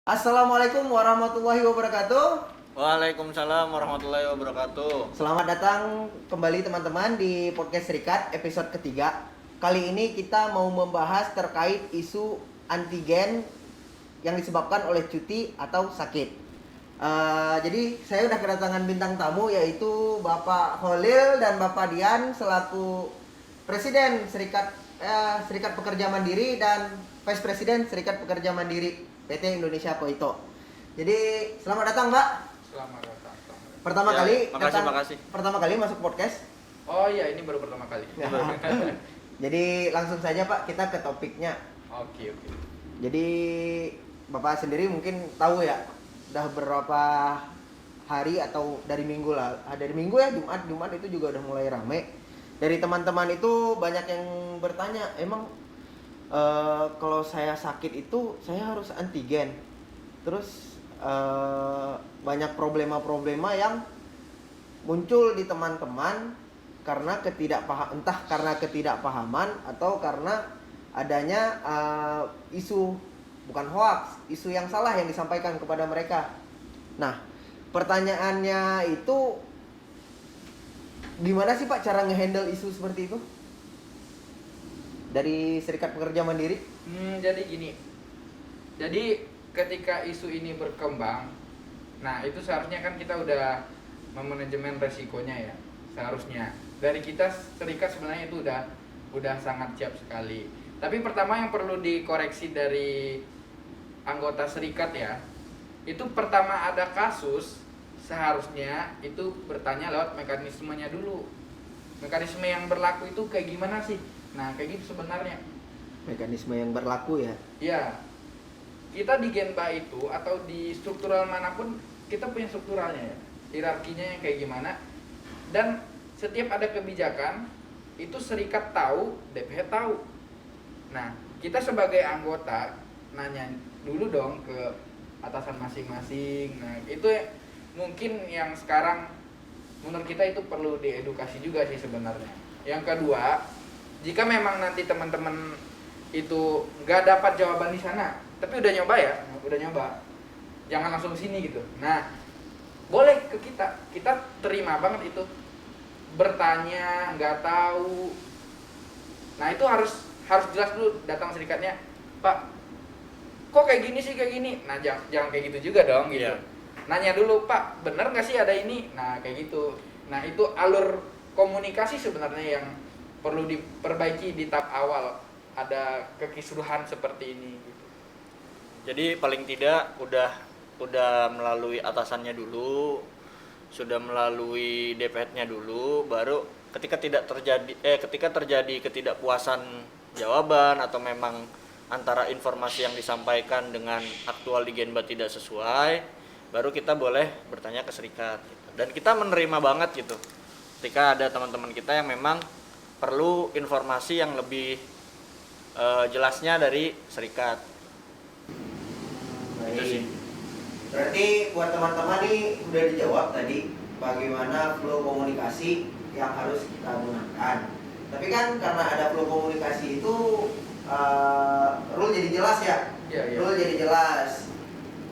Assalamualaikum warahmatullahi wabarakatuh. Waalaikumsalam warahmatullahi wabarakatuh. Selamat datang kembali teman-teman di podcast Serikat episode ketiga. Kali ini kita mau membahas terkait isu antigen yang disebabkan oleh cuti atau sakit. Jadi saya udah kedatangan bintang tamu yaitu Bapak Holil dan Bapak Dian selaku Presiden Serikat Pekerja Mandiri dan Vice Presiden Serikat Pekerja Mandiri PT Indonesia Poito. Jadi selamat datang Mbak. Selamat datang. Pertama Ya, kali makasih. Pertama kali masuk podcast. Oh iya, ini baru pertama kali. Ya. Jadi langsung saja Pak, kita ke topiknya. Oke. Jadi Bapak sendiri mungkin tahu ya, udah berapa hari atau dari minggu lah. Dari minggu ya, Jumat itu juga udah mulai rame. Dari teman-teman itu banyak yang bertanya, emang kalau saya sakit itu saya harus antigen. Terus banyak problema-problema yang muncul di teman-teman karena ketidakpahaman atau karena adanya isu, bukan hoax, isu yang salah yang disampaikan kepada mereka. Nah, pertanyaannya itu gimana sih Pak cara ngehandle isu seperti itu dari Serikat Pekerja Mandiri? Jadi gini. Jadi ketika isu ini berkembang, nah itu seharusnya kan kita udah memanajemen resikonya ya. Seharusnya dari kita serikat sebenarnya itu udah sangat siap sekali. Tapi pertama yang perlu dikoreksi dari anggota serikat ya, itu pertama ada kasus seharusnya itu bertanya lewat mekanismenya dulu. Mekanisme yang berlaku itu kayak gimana sih? Nah, kayak gitu sebenarnya. Mekanisme yang berlaku ya. Ya, kita di Genba itu atau di struktural manapun kita punya strukturalnya ya. Hierarkinya yang kayak gimana. Dan setiap ada kebijakan itu serikat tahu, DPH tahu. Nah, kita sebagai anggota nanya dulu dong ke atasan masing-masing. Nah, itu mungkin yang sekarang menurut kita itu perlu diedukasi juga sih sebenarnya. Yang kedua, jika memang nanti teman-teman itu nggak dapat jawaban di sana, tapi udah nyoba, jangan langsung sini gitu. Nah, boleh ke kita terima banget itu. Bertanya, nggak tahu. Nah, itu harus jelas dulu datang serikatnya, Pak. Kok kayak gini sih kayak gini? Nah, jangan kayak gitu juga dong gitu. Iya. Nanya dulu, Pak, bener nggak sih ada ini? Nah, kayak gitu. Nah, itu alur komunikasi sebenarnya yang perlu diperbaiki di tahap awal, ada kekisruhan seperti ini gitu. Jadi paling tidak udah melalui atasannya dulu, sudah melalui DPH-nya dulu, baru ketika terjadi ketidakpuasan jawaban atau memang antara informasi yang disampaikan dengan aktual di Genba tidak sesuai, baru kita boleh bertanya ke serikat gitu. Dan kita menerima banget gitu ketika ada teman-teman kita yang memang perlu informasi yang lebih jelasnya dari serikat. Itu sih. Berarti buat teman-teman nih udah dijawab tadi bagaimana flow komunikasi yang harus kita gunakan. Tapi kan karena ada flow komunikasi itu rule jadi jelas ya. Iya. Rule jadi jelas.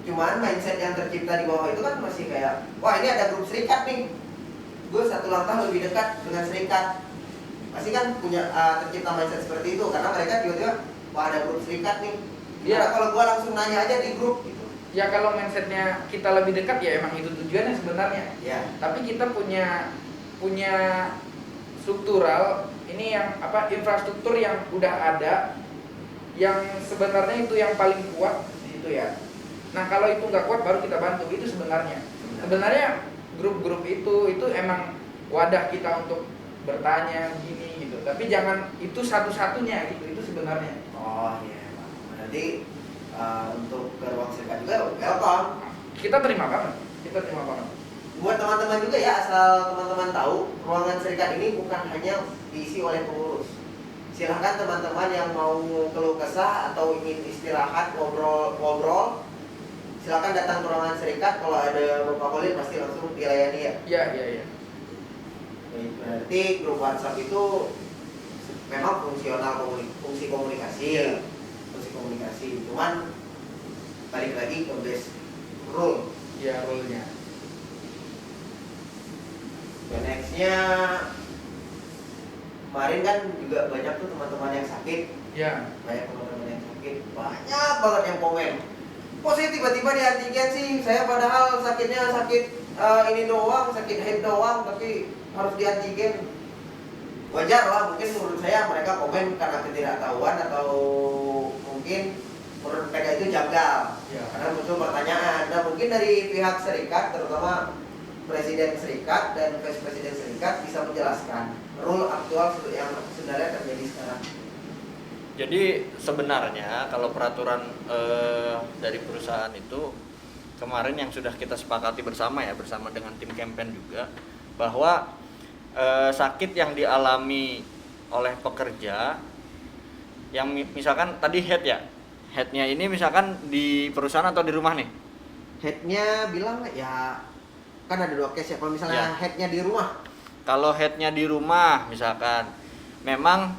Cuman mindset yang tercipta di bawah itu kan masih kayak, wah ini ada grup serikat nih, gue satu langkah lebih dekat dengan serikat. Pasti kan punya tercipta mindset seperti itu karena mereka tiba-tiba, wah ada grup serikat nih. Karena kalau gue langsung nanya aja di grup gitu. Ya kalau mindsetnya kita lebih dekat ya emang itu tujuannya sebenarnya. Ya. Tapi kita punya struktural ini yang infrastruktur yang udah ada, yang sebenarnya itu yang paling kuat di situ ya. Nah kalau itu nggak kuat baru kita bantu, itu sebenarnya. Sebenarnya grup-grup itu emang wadah kita untuk bertanya gini gitu. Tapi jangan itu satu-satunya gitu, itu sebenarnya. Oh iya. Berarti untuk ke ruang serikat juga welcome. Kita terima banget. Buat teman-teman juga ya, asal teman-teman tahu, ruangan serikat ini bukan hanya diisi oleh pengurus. Silahkan teman-teman yang mau keluh kesah atau ingin istirahat, ngobrol, silahkan datang ke ruangan serikat. Kalau ada Bapak Holil pasti langsung dilayani ya. Iya. Berarti grup WhatsApp itu memang fungsi komunikasi. Iya. Fungsi komunikasi. Cuman balik lagi ke base rule. Ya, rule-nya. Nextnya kemarin kan juga banyak tuh teman-teman yang sakit, Ya. banyak teman-teman yang sakit, banyak banget yang komen. Kok saya tiba-tiba di antigen sih? Saya padahal sakitnya sakit ini doang, sakit head doang, tapi harus di antigen. Wajar lah, mungkin menurut saya mereka komen karena ketidaktahuan atau mungkin menurut mereka itu janggal. Ya. Karena muncul pertanyaan. Nah mungkin dari pihak serikat, terutama Presiden Serikat dan Vice Presiden Serikat bisa menjelaskan rule aktual yang sebenarnya terjadi sekarang. Jadi sebenarnya kalau peraturan dari perusahaan itu kemarin yang sudah kita sepakati bersama ya, bersama dengan tim campaign juga, bahwa sakit yang dialami oleh pekerja yang misalkan tadi headnya ini misalkan di perusahaan atau di rumah nih. Headnya bilang ya kan ada 2 case ya, kalau misalnya Ya. headnya di rumah. Kalau headnya di rumah misalkan memang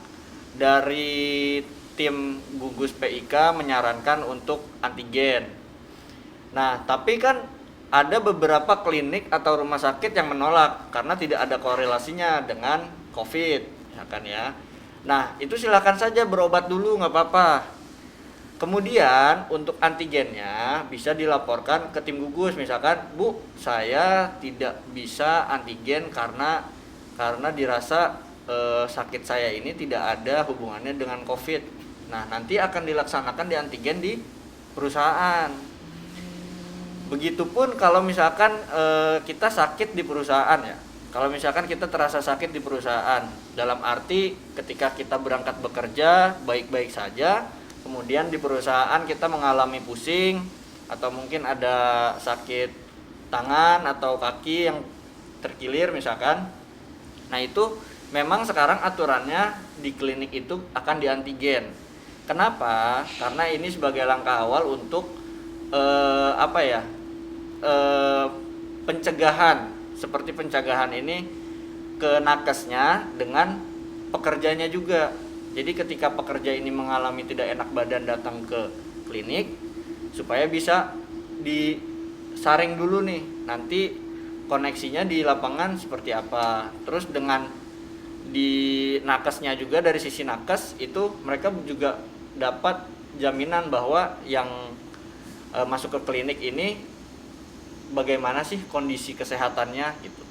dari tim gugus PIK menyarankan untuk antigen. Nah tapi kan ada beberapa klinik atau rumah sakit yang menolak karena tidak ada korelasinya dengan COVID, misalkan ya. Nah itu silakan saja berobat dulu, nggak apa-apa. Kemudian untuk antigennya bisa dilaporkan ke tim gugus, misalkan Bu, saya tidak bisa antigen karena dirasa sakit saya ini tidak ada hubungannya dengan COVID. Nah nanti akan dilaksanakan di antigen di perusahaan. Begitupun kalau misalkan kita sakit di perusahaan ya. Kalau misalkan kita terasa sakit di perusahaan, dalam arti ketika kita berangkat bekerja baik-baik saja, kemudian di perusahaan kita mengalami pusing atau mungkin ada sakit tangan atau kaki yang terkilir misalkan. Nah itu memang sekarang aturannya di klinik itu akan diantigen. Kenapa? Karena ini sebagai langkah awal untuk pencegahan, seperti pencegahan ini ke nakesnya dengan pekerjanya juga. Jadi ketika pekerja ini mengalami tidak enak badan datang ke klinik supaya bisa disaring dulu nih, nanti koneksinya di lapangan seperti apa. Terus dengan di nakesnya juga, dari sisi nakes itu mereka juga dapat jaminan bahwa yang masuk ke klinik ini bagaimana sih kondisi kesehatannya gitu.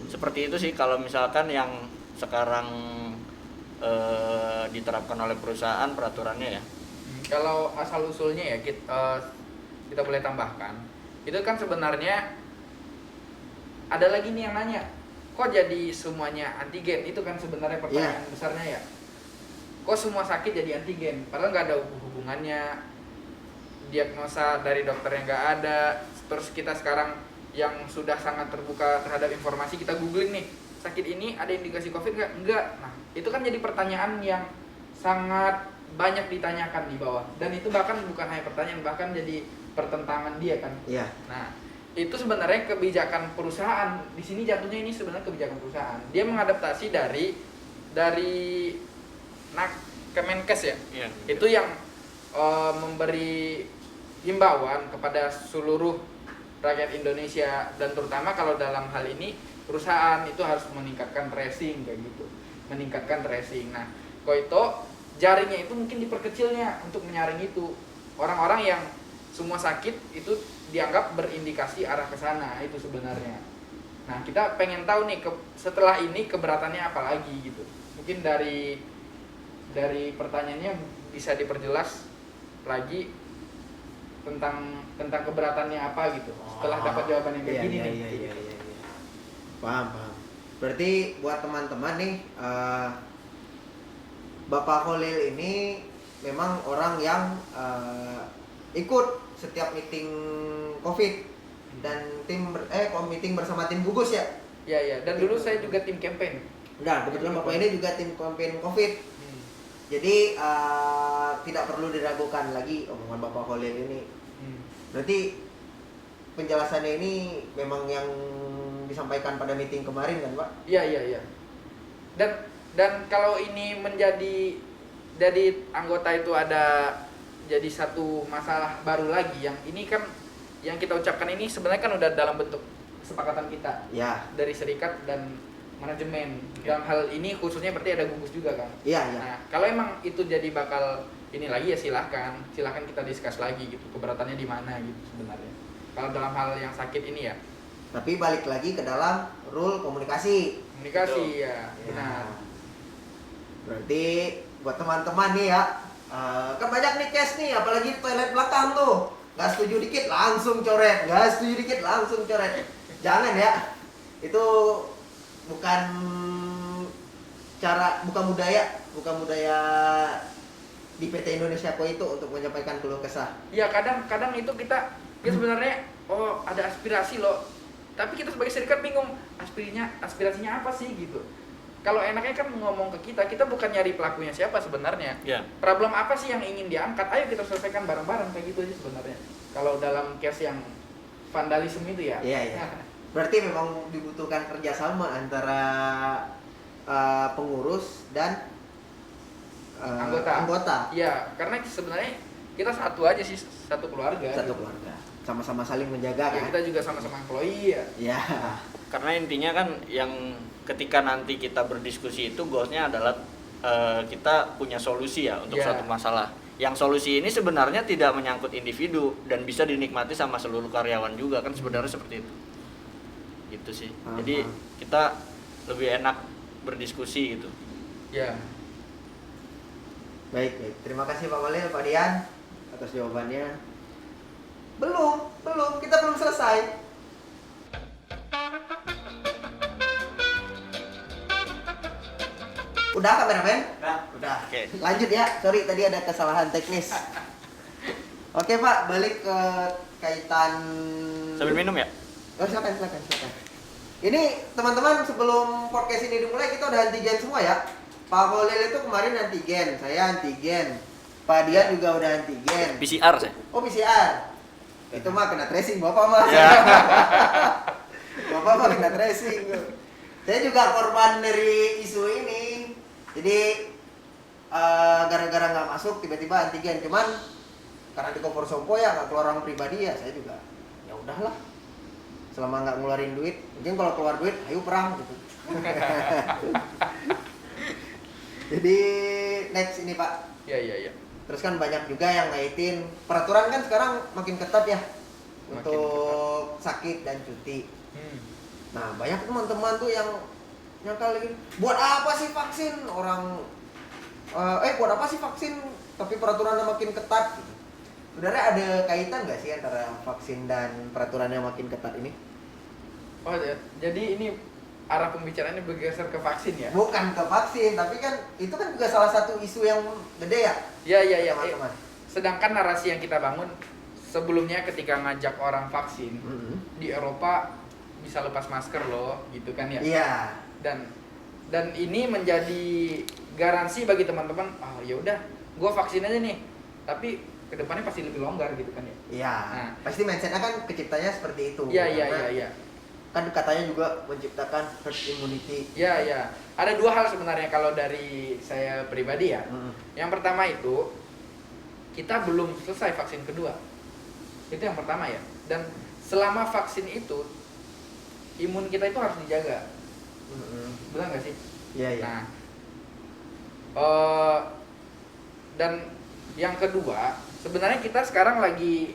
Seperti itu sih kalau misalkan yang sekarang diterapkan oleh perusahaan peraturannya ya. Kalau asal usulnya ya kita boleh tambahkan, itu kan sebenarnya ada lagi nih yang nanya, kok jadi semuanya antigen? Itu kan sebenarnya pertanyaan besarnya ya. Kok semua sakit jadi antigen? Padahal nggak ada hubungannya, diagnosa dari dokternya nggak ada. Terus kita sekarang yang sudah sangat terbuka terhadap informasi, kita googling nih, sakit ini ada indikasi COVID nggak? Enggak. Nah itu kan jadi pertanyaan yang sangat banyak ditanyakan di bawah, dan itu bahkan bukan hanya pertanyaan, bahkan jadi pertentangan dia kan. Iya. Nah itu sebenarnya kebijakan perusahaan di sini, jatuhnya ini sebenarnya kebijakan perusahaan. Dia mengadaptasi dari Kemenkes ya. Iya. Itu yang memberi himbauan kepada seluruh rakyat Indonesia, dan terutama kalau dalam hal ini perusahaan itu harus meningkatkan tracing kayak gitu, meningkatkan tracing. Nah, kok itu jaringnya itu mungkin diperkecilnya untuk menyaring itu orang-orang yang semua sakit itu dianggap berindikasi arah ke sana itu sebenarnya. Nah, kita pengen tahu nih setelah ini keberatannya apa lagi gitu. Mungkin dari pertanyaannya bisa diperjelas lagi tentang keberatannya apa gitu. Setelah dapat jawaban yang kayak gini nih. Iya. Paham. Berarti buat teman-teman nih, Bapak Kholil ini memang orang yang ikut setiap meeting COVID dan meeting bersama tim gugus ya. Iya. Dan dulu saya juga tim campaign. Nah, kebetulan Bapak ini juga tim campaign COVID. Jadi tidak perlu diragukan lagi omongan Bapak Kholil ini. Berarti penjelasannya ini memang yang disampaikan pada meeting kemarin kan, Pak? Iya. Dan kalau ini jadi anggota itu ada jadi satu masalah baru lagi yang ini kan yang kita ucapkan ini sebenarnya kan udah dalam bentuk kesepakatan kita Ya. dari serikat dan manajemen. Dalam hal ini khususnya berarti ada gugus juga kan. Iya, iya. Nah, kalau emang itu jadi bakal ini lagi ya silahkan kita discuss lagi gitu, keberatannya di mana gitu sebenarnya. Kalau dalam hal yang sakit ini ya Tapi balik lagi ke dalam rule komunikasi. komunikasi ya, Ya. benar. Berarti buat teman-teman nih ya, kan banyak nih case nih, apalagi di toilet belakang tuh. Nggak setuju dikit langsung coret, nggak setuju dikit langsung coret. Jangan ya, itu bukan bukan budaya di PT Indonesia Co itu untuk menyampaikan keluh kesah. Ya kadang itu kita sebenarnya ada aspirasi loh, tapi kita sebagai serikat bingung aspirasinya apa sih gitu. Kalau enaknya kan ngomong ke kita bukan nyari pelakunya siapa sebenarnya. Ya. Problem apa sih yang ingin diangkat? Ayo kita selesaikan bareng-bareng kayak gitu aja sebenarnya. Kalau dalam case yang vandalisme itu ya. Iya, iya. Berarti memang dibutuhkan kerjasama antara pengurus dan anggota. Iya, karena sebenarnya kita satu aja sih, satu keluarga. Satu keluarga. Sama-sama saling menjaga Ya, kan. kita juga sama-sama employee ya. Ya. Karena intinya kan yang ketika nanti kita berdiskusi itu goalsnya adalah kita punya solusi ya untuk Ya. suatu masalah. Yang solusi ini sebenarnya tidak menyangkut individu dan bisa dinikmati sama seluruh karyawan juga kan sebenarnya seperti itu. Gitu sih. Jadi kita lebih enak berdiskusi gitu. Ya. Baik. Terima kasih Pak Malil, Pak Dian atas jawabannya. Belum, kita belum selesai. Udah kameramen? Udah. Oke. Lanjut ya. Sorry tadi ada kesalahan teknis. Oke Pak, balik ke kaitan. Sambil minum ya? Oh silakan. Ini teman-teman sebelum podcast ini dimulai kita udah antigen semua ya. Pak Khalil itu kemarin antigen, saya antigen. Pak Dian juga udah antigen. PCR saya. Oh PCR. Itu mah kena tracing Bapak mah. Ya. Bapak mah kena tracing. Saya juga korban dari isu ini. Jadi gara-gara nggak masuk tiba-tiba antigen. Cuman karena di cover sompo ya nggak keluar orang pribadi ya saya juga ya udahlah. Selama nggak ngeluarin duit, mungkin kalau keluar duit, ayo perang gitu. Jadi next ini Pak. Iya. Terus kan banyak juga yang ngaitin peraturan kan sekarang makin ketat ya Makin untuk sakit dan cuti. Nah banyak teman-teman tuh yang nyangkal lagi, buat apa sih vaksin orang? Buat apa sih vaksin? Tapi peraturannya makin ketat. Gitu. Sebenarnya ada kaitan nggak sih antara vaksin dan peraturan yang makin ketat ini? Oh ya, jadi ini arah pembicaraannya bergeser ke vaksin ya? Bukan ke vaksin, tapi kan itu kan juga salah satu isu yang gede ya. Iya. Teman-teman. Sedangkan narasi yang kita bangun sebelumnya ketika ngajak orang vaksin di Eropa bisa lepas masker loh, gitu kan ya? Iya. Dan ini menjadi garansi bagi teman-teman. Oh ya udah, gue vaksin aja nih. Tapi kedepannya pasti lebih longgar gitu kan ya? Iya. Nah. Pasti mindsetnya kan keciptanya seperti itu. Iya. Kan katanya juga menciptakan herd immunity. Iya. Ada dua hal sebenarnya kalau dari saya pribadi ya. Yang pertama itu kita belum selesai vaksin kedua. Itu yang pertama ya. Dan selama vaksin itu imun kita itu harus dijaga. Benar nggak sih? Iya. Nah, dan yang kedua sebenarnya kita sekarang lagi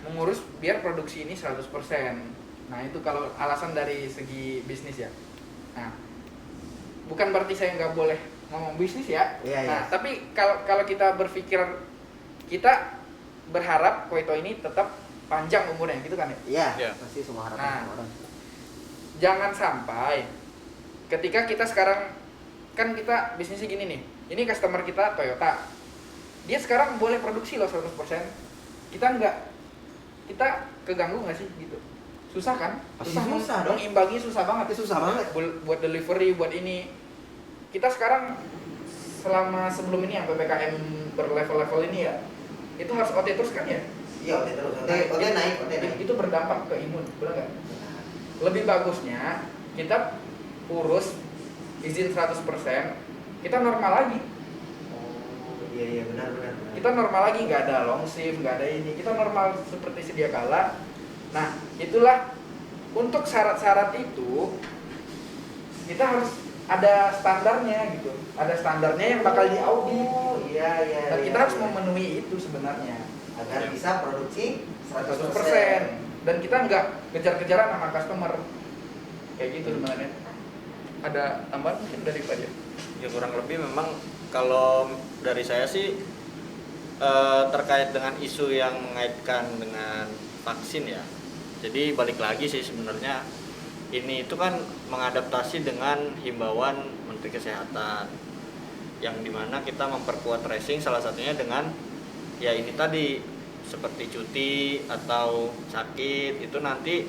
mengurus biar produksi ini 100%. Nah itu kalau alasan dari segi bisnis ya. Nah, bukan berarti saya nggak boleh ngomong bisnis ya. Iya. Tapi kalau kita berpikir, kita berharap Koito ini tetap panjang umurnya gitu kan ya. Iya. Iya. Pasti semua harapan Nah. semua orang. Jangan sampai ketika kita sekarang kan kita bisnisnya gini nih. Ini customer kita Toyota. Dia sekarang boleh produksi loh 100%. Kita enggak. Kita keganggu nggak sih gitu? Susah kan? Pasti susah dong. Imbangi susah banget. Itu susah banget. Buat delivery, buat ini. Kita sekarang selama sebelum ini yang PPKM berlevel-level ini ya, itu harus OT terus kan ya? Iya, OT naik. Itu berdampak ke imun, benar nggak? Lebih bagusnya kita urus izin 100%, kita normal lagi. Iya benar. Kita normal lagi, nggak ada long shift, nggak ada ini, kita normal seperti sedia kala. Nah itulah untuk syarat-syarat itu kita harus ada standarnya gitu, ada standarnya yang bakal diaudit. Iya. Dan kita harus memenuhi itu sebenarnya agar bisa produksi 100%. 100%. Dan kita nggak kejar-kejaran sama customer kayak gitu sebenarnya. Ada tambahan mungkin dari Pak Jan? Ya kurang lebih memang kalau dari saya sih terkait dengan isu yang mengaitkan dengan vaksin ya. Jadi balik lagi sih sebenarnya ini itu kan mengadaptasi dengan himbauan Menteri Kesehatan yang dimana kita memperkuat tracing salah satunya dengan ya ini tadi seperti cuti atau sakit itu nanti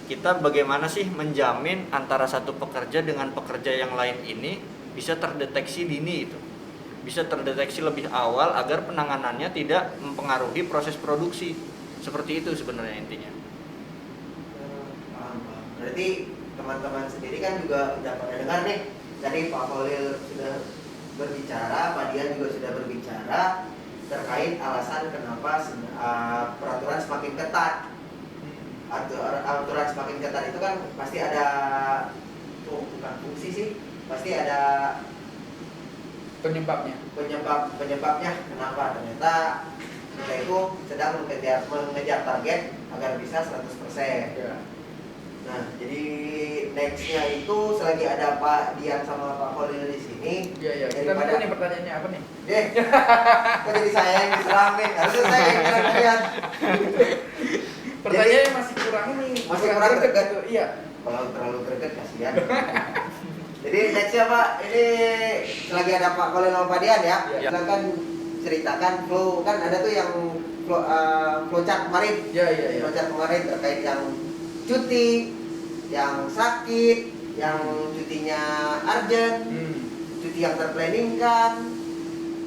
kita bagaimana sih menjamin antara satu pekerja dengan pekerja yang lain ini bisa terdeteksi dini itu, bisa terdeteksi lebih awal agar penanganannya tidak mempengaruhi proses produksi. Seperti itu sebenarnya intinya. Paham. Berarti teman-teman sendiri kan juga udah pernah dengar nih, tadi Pak Khalil sudah berbicara, Pak Dian juga sudah berbicara terkait alasan kenapa peraturan semakin ketat. Aturan semakin ketat itu kan pasti ada bukan fungsi sih, pasti ada penyebabnya kenapa ternyata kita itu sedang mengejar target agar bisa 100%. Ya. Nah, jadi nextnya itu selagi ada Pak Dian sama Pak Khalil di sini. Iya. Kita tunggu nih pertanyaannya apa nih? Deh, kok jadi saya yang diserang nih? Harusnya saya yang bilang Dian. Pertanyaannya masih kurang nih. Masih kurang greget. gitu. Iya. Kalau terlalu greget kasihan. Jadi nextnya Pak, ini selagi ada Pak Khalil sama Pak Dian ya. Iya. Silakan ceritakan flow, kan ada tuh yang flow chart kemarin. Iya. Flow chart kemarin terkait yang cuti, yang sakit, yang cutinya urgent, cuti yang terplanningkan,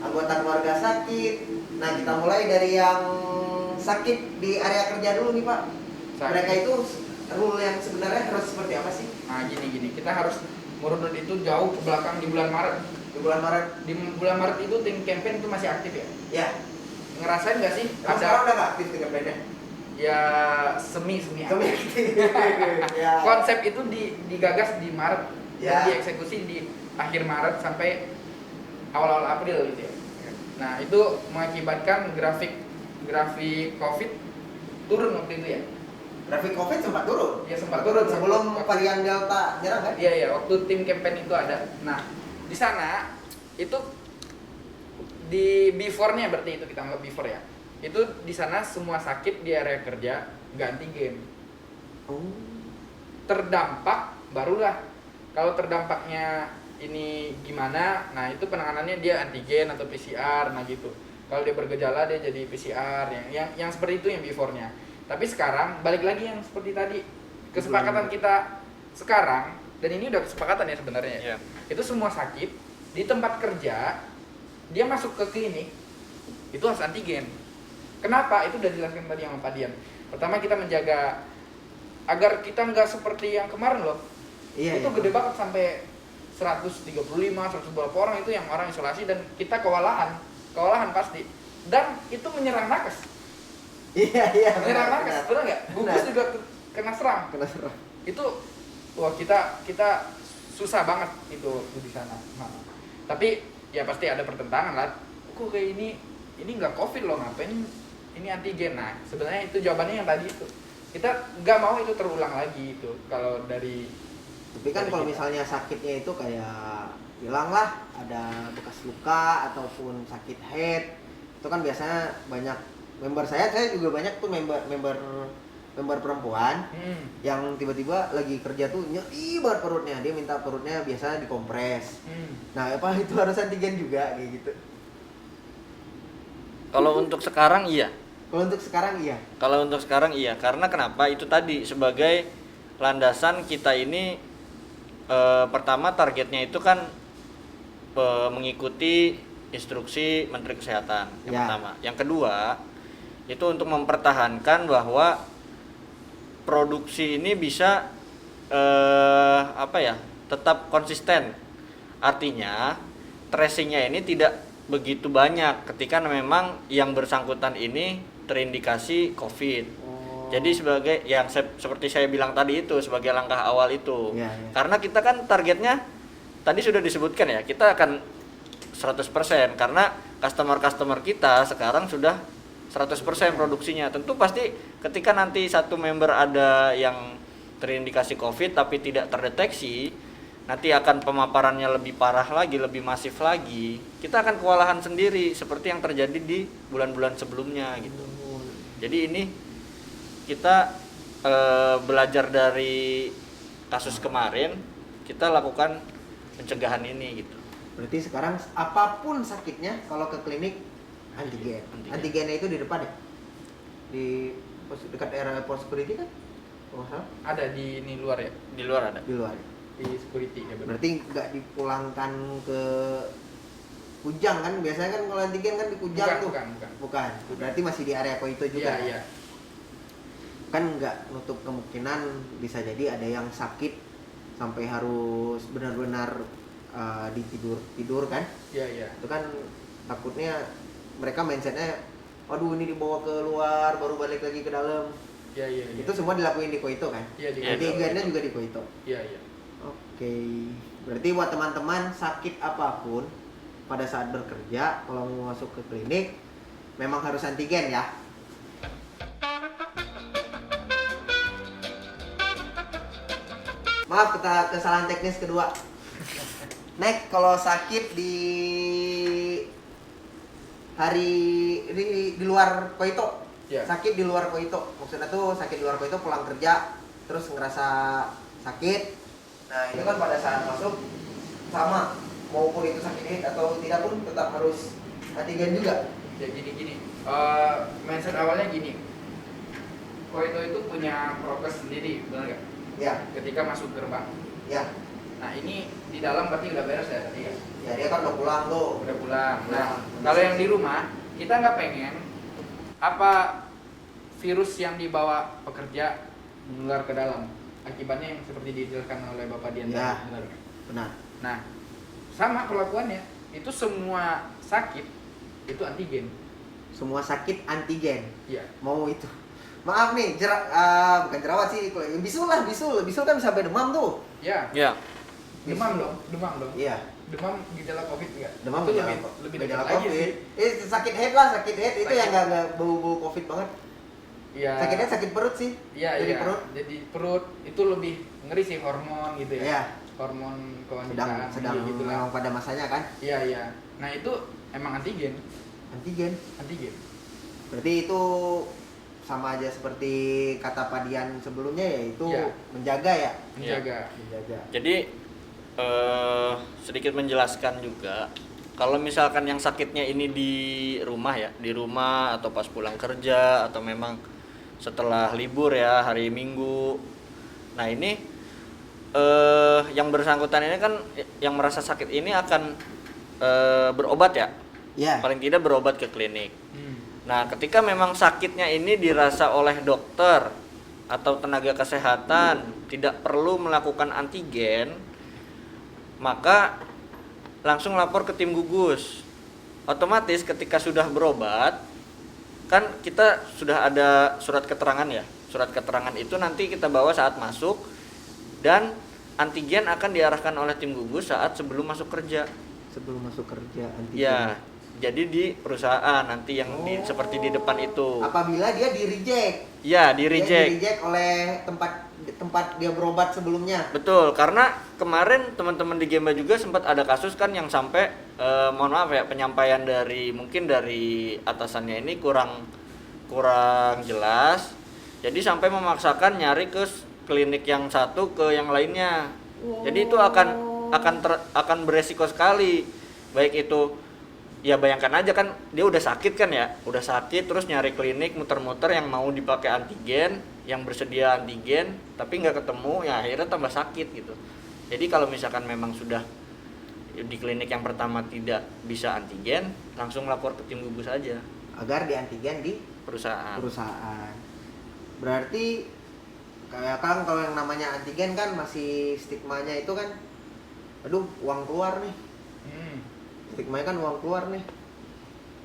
anggota keluarga sakit. Nah, kita mulai dari yang sakit di area kerja dulu nih Pak. Sakit. Mereka itu rule yang sebenarnya harus seperti apa sih? Nah, gini. Kita harus merunut itu jauh ke belakang di bulan Maret. Di bulan Maret? Di bulan Maret itu tim campaign itu masih aktif ya? Ya. Ngerasain nggak sih? Emang sekarang udah nggak aktif dengan bandnya? Ya semi aktif. Ya. Konsep itu digagas di Maret Ya. dan dieksekusi di akhir Maret sampai awal-awal April gitu ya. Nah itu mengakibatkan grafik COVID turun waktu itu ya. Grafik COVID sempat turun. Ya sempat turun Sebelum varian Delta nyerang kan? Iya, waktu tim campaign itu ada. Nah, di sana itu di before-nya berarti itu kita anggap before ya. Itu di sana semua sakit di area kerja ganti game. Terdampak barulah. Kalau terdampaknya ini gimana? Nah, itu penanganannya dia antigen atau PCR nah gitu. Kalau dia bergejala dia jadi PCR yang seperti itu yang before-nya. Tapi sekarang balik lagi yang seperti tadi. Kesepakatan kita sekarang dan ini udah kesepakatan ya sebenarnya. Yeah. Itu semua sakit di tempat kerja dia masuk ke klinik itu harus antigen. Kenapa? Itu udah dijelaskan tadi sama Pak Dian. Pertama kita menjaga agar kita nggak seperti yang kemarin loh. Iya. Itu gede banget sampai 135, 100 berapa orang itu yang orang isolasi dan kita kewalahan pasti. Dan itu menyerang nakes. Iya. Menyerang nakes, benar nggak? Gugus juga kena serang. Itu wah kita susah banget itu di sana. Nah, tapi ya pasti ada pertentangan lah. Kok kayak ini nggak COVID loh, ngapain ini antigen? Nah sebenarnya itu jawabannya yang tadi itu. Kita nggak mau itu terulang lagi itu kalau dari. Tapi kan kalau misalnya sakitnya itu kayak hilang lah, ada bekas luka ataupun sakit head, itu kan biasanya banyak member saya juga banyak tuh member perempuan yang tiba-tiba lagi kerja tuh nyeri banget perutnya, dia minta perutnya biasanya dikompres. Nah apa itu harus antigen juga kayak gitu? Kalau untuk sekarang iya. Kalau untuk sekarang iya. Karena kenapa? Itu tadi sebagai landasan kita ini pertama targetnya itu kan mengikuti instruksi Menteri Kesehatan yang pertama. Yang kedua itu untuk mempertahankan bahwa produksi ini bisa tetap konsisten. Artinya tracingnya ini tidak begitu banyak ketika memang yang bersangkutan ini terindikasi COVID. Oh. Jadi sebagai yang seperti saya bilang tadi itu sebagai langkah awal itu. Iya, iya. Karena kita kan targetnya tadi sudah disebutkan ya, kita akan 100% karena customer kita sekarang sudah 100% produksinya. Tentu pasti ketika nanti satu member ada yang terindikasi COVID tapi tidak terdeteksi, nanti akan pemaparannya lebih parah lagi, lebih masif lagi. Kita akan kewalahan sendiri seperti yang terjadi di bulan-bulan sebelumnya gitu. Jadi ini kita belajar dari kasus kemarin, kita lakukan pencegahan ini gitu. Berarti sekarang apapun sakitnya kalau ke klinik antigen. Antigennya itu di depan ya? Di dekat area pos security kan? Oh, salah? Ada di ini luar ya, Di luar ada. Di luar. di security ya benar. Berarti nggak dipulangkan ke Kujang kan? Biasanya kan kalau antigen kan di Kujang tuh. Bukan. Berarti masih di area Koito juga. Iya. Kan nggak nutup kemungkinan bisa jadi ada yang sakit sampai harus benar-benar tidur kan? Iya. Itu kan takutnya mereka mindsetnya, waduh ini dibawa ke luar baru balik lagi ke dalam. Iya. Itu semua dilakuin di Koito kan? Iya, di Antigennya juga di Koito. Iya. Oke, berarti buat teman-teman sakit apapun pada saat bekerja kalau mau masuk ke klinik memang harus antigen ya. Maaf kesalahan teknis kedua. Next, kalau sakit di hari di luar Koito, sakit di luar Koito, maksudnya tuh sakit di luar Koito pulang kerja terus ngerasa sakit. Nah itu kan pada saat masuk sama, maupun itu sakit head atau tidak pun tetap harus antigen juga. Ya gini. Mindset awalnya gini. Koito itu punya prokes sendiri, benar nggak? Ya. Ketika masuk gerbang. Ya. Nah ini di dalam berarti udah beres ya tadi ya? Ya dia kan udah pulang tuh. Udah pulang. Nah kalau yang di rumah kita nggak pengen apa virus yang dibawa pekerja menular ke dalam. Akibatnya yang seperti dijelaskan oleh Bapak Dian tadi, Ya. benar nggak? Benar. Nah sama perlakuannya itu semua sakit itu antigen. Semua sakit antigen. Iya. Mau itu. Maaf nih, bukan jerawat sih, bisul kan bisa sampai demam tuh. Ya. Ya. Demam dong. Iya. Demam gejala COVID nggak? Demam itu gejala lebih gejala dekat lagi COVID. sih. Sakit head itu Sakit. yang nggak bau COVID banget. Iya. Sakit head sakit perut sih. Iya. Jadi perut. Jadi perut itu lebih ngeri sih, hormon gitu ya. Iya. Hormon kewanitaan Sedang gitu lah. memang pada masanya kan. Iya. Nah itu emang antigen. Antigen. Berarti itu sama aja seperti kata Pak Dian sebelumnya, yaitu Iya. menjaga ya. Menjaga. Jadi sedikit menjelaskan juga, kalau misalkan yang sakitnya ini di rumah ya, di rumah atau pas pulang kerja atau memang setelah libur ya, hari Minggu. Nah ini yang bersangkutan ini kan yang merasa sakit ini akan berobat ya, Iya. paling tidak berobat ke klinik. Nah ketika memang sakitnya ini dirasa oleh dokter atau tenaga kesehatan tidak perlu melakukan antigen, maka langsung lapor ke tim gugus. Otomatis ketika sudah berobat, kan kita sudah ada surat keterangan ya. Surat keterangan itu nanti kita bawa saat masuk, dan antigen akan diarahkan oleh tim gugus saat sebelum masuk kerja. Sebelum masuk kerja antigen. Ya, jadi di perusahaan nanti yang seperti di depan itu. Apabila dia di reject. Ya, di Dia reject. di reject oleh tempat dia berobat sebelumnya. Betul, karena kemarin teman-teman di Gemba juga sempat ada kasus kan yang sampai mohon maaf ya, penyampaian dari mungkin dari atasannya ini kurang jelas. Jadi sampai memaksakan nyari ke klinik yang satu ke yang lainnya. Jadi itu akan beresiko sekali. Baik itu, ya bayangkan aja kan dia udah sakit kan ya, udah sakit terus nyari klinik muter-muter yang mau dipakai antigen, yang bersedia antigen, tapi nggak ketemu, ya akhirnya tambah sakit gitu. Jadi kalau misalkan memang sudah di klinik yang pertama tidak bisa antigen, langsung lapor ke tim gugus aja. Agar di antigen di Perusahaan. Berarti kayak Kang, kalau yang namanya antigen kan masih stigmanya itu kan, aduh uang keluar nih. Stigmanya kan uang keluar nih.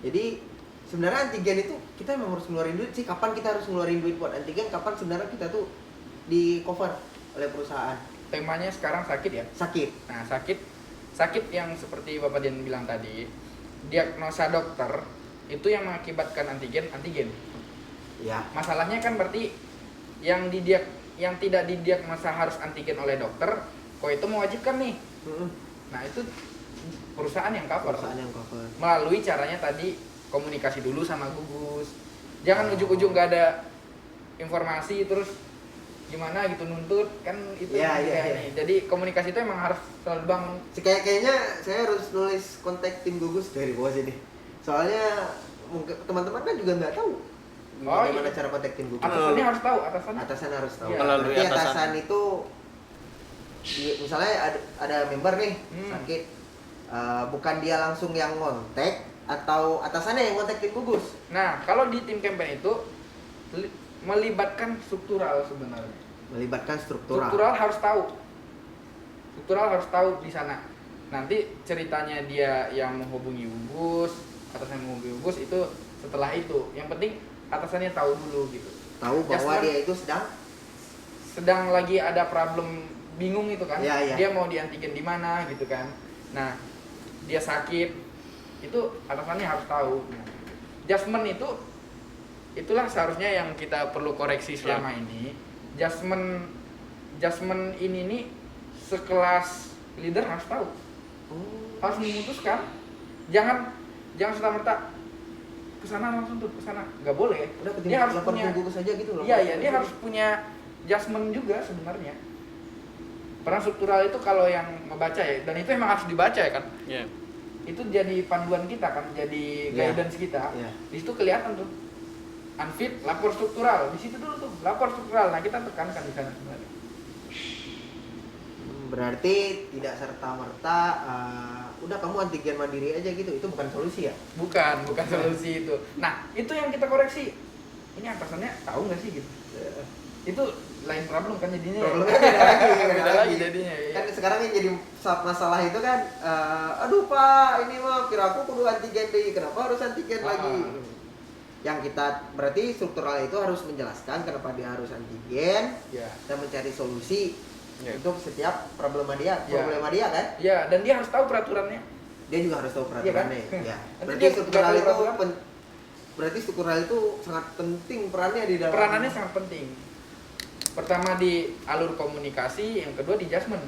Jadi sebenarnya antigen itu kita memang harus ngeluarin duit sih. Kapan kita harus ngeluarin duit buat antigen? Kapan sebenarnya kita tuh di cover oleh perusahaan? Temanya sekarang sakit ya. Sakit. Nah, sakit yang seperti Bapak Dian bilang tadi, diagnosa dokter itu yang mengakibatkan antigen. Ya. Masalahnya kan berarti yang tidak didiagnosa harus antigen oleh dokter, kok itu mewajibkan nih. Nah, itu perusahaan yang cover. Melalui caranya tadi komunikasi dulu sama gugus. Jangan ujug-ujug nggak ada informasi terus gimana gitu nuntut kan itu Iya. Jadi komunikasi itu emang harus selalu bangun. Kayaknya saya harus nulis kontak tim gugus dari bawah sini. Soalnya mungkin teman-teman kan juga nggak tahu bagaimana cara kontak tim gugus. Atasannya harus tahu, Atasan harus tahu. Iya. Melalui Berarti atasan. atasan itu misalnya ada member nih sakit, bukan dia langsung yang ngontek atau atasannya yang ngontek tim gugus. Nah, kalau di tim campaign itu melibatkan struktural sebenarnya. Melibatkan struktural. Struktural harus tahu di sana. Nanti ceritanya dia yang menghubungi gugus, atasan yang menghubungi gugus itu setelah itu. Yang penting atasannya tahu dulu gitu. Tahu bahwa dia itu sedang lagi ada problem bingung itu kan. Iya. Dia mau diantigen di mana gitu kan. Nah, dia sakit itu atasannya harus tahu. Adjustment itulah seharusnya yang kita perlu koreksi selama ini. Adjustment ini nih sekelas leader harus tahu. Harus memutuskan. Jangan serta-merta kesana langsung tuh kesana, nggak boleh. Udah Dia harus punya gugus aja gitu loh. Iya, dia harus punya adjustment juga sebenarnya. Peran struktural itu kalau yang membaca ya, dan itu emang harus dibaca ya kan. Iya. Itu jadi panduan kita kan, jadi guidance kita. Di situ kelihatan tuh. Unfit, lapor struktural. Di situ dulu tuh, lapor struktural. Nah, kita tekankan di sana sebenarnya. Berarti tidak serta-merta udah kamu antigen mandiri aja gitu. Itu bukan solusi ya? Bukan solusi itu. Nah, itu yang kita koreksi. Ini atasannya tahu nggak sih gitu? Itu lain problem kan jadinya. Problemnya beda lagi jadinya. Ya. Kan sekarang yang jadi masalah itu kan, aduh Pak, ini mah kira aku kudu antigen deh. Kenapa harus antigen lagi? Yang kita berarti struktural itu harus menjelaskan kenapa dia harus antigen dan mencari solusi untuk setiap problema dia kan? Ya, dan dia harus tahu peraturannya. Dia juga harus tahu peraturannya. Ya. Berarti struktural itu sangat penting perannya di dalam. Peranannya sangat penting. Pertama di alur komunikasi, yang kedua di adjustment.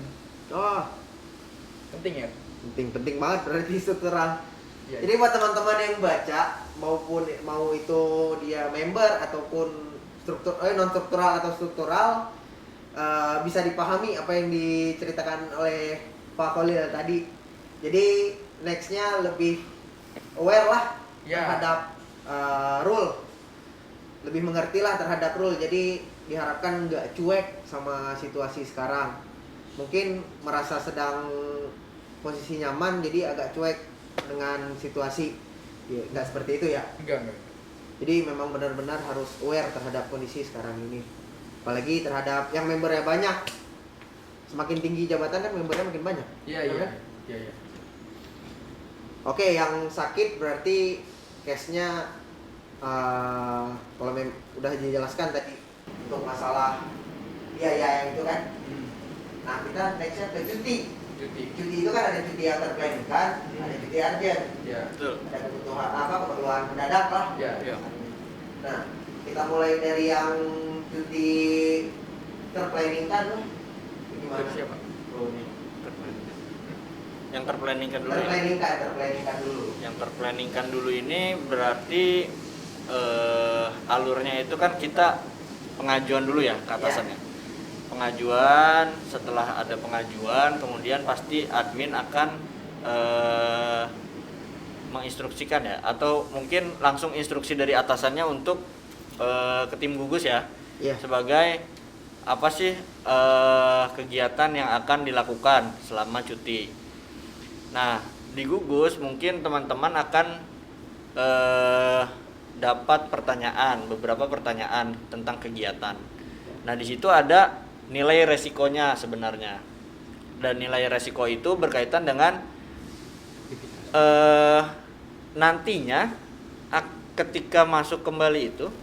Penting ya? Penting banget berarti struktural. Ya. Jadi buat teman-teman yang baca maupun mau itu dia member ataupun non struktural atau struktural, bisa dipahami apa yang diceritakan oleh Pak Khalil tadi. Jadi nextnya lebih aware lah terhadap rule, lebih mengerti lah terhadap rule. Jadi diharapkan nggak cuek sama situasi sekarang. Mungkin merasa sedang posisi nyaman jadi agak cuek dengan situasi. Ya, nggak seperti itu ya? Enggak. Jadi memang benar-benar harus aware terhadap kondisi sekarang ini. Apalagi terhadap yang membernya banyak. Semakin tinggi jabatan kan membernya makin banyak. Iya. Oke, yang sakit berarti case-nya kalau udah dijelaskan tadi untuk masalah biaya yang itu kan. Nah, kita next-nya ke cuti. Cuti itu kan ada cuti yang terplankan, ada cuti urgent. Ya. Betul. Ada keperluan mendadak lah. Ya. Nah, kita mulai dari yang cuti terplanningkan loh. Gimana? Siapa? Yang terplanningkan dulu. Terplanningkan dulu. Yang terplanningkan dulu ini berarti alurnya itu kan kita pengajuan dulu ya ke atasannya. Pengajuan, setelah ada pengajuan kemudian pasti admin akan menginstruksikan ya, atau mungkin langsung instruksi dari atasannya untuk ke tim gugus ya. Sebagai apa sih kegiatan yang akan dilakukan selama cuti. Nah, di gugus mungkin teman-teman akan dapat beberapa pertanyaan tentang kegiatan. Nah, di situ ada nilai resikonya sebenarnya. Dan nilai resiko itu berkaitan dengan nantinya ketika masuk kembali itu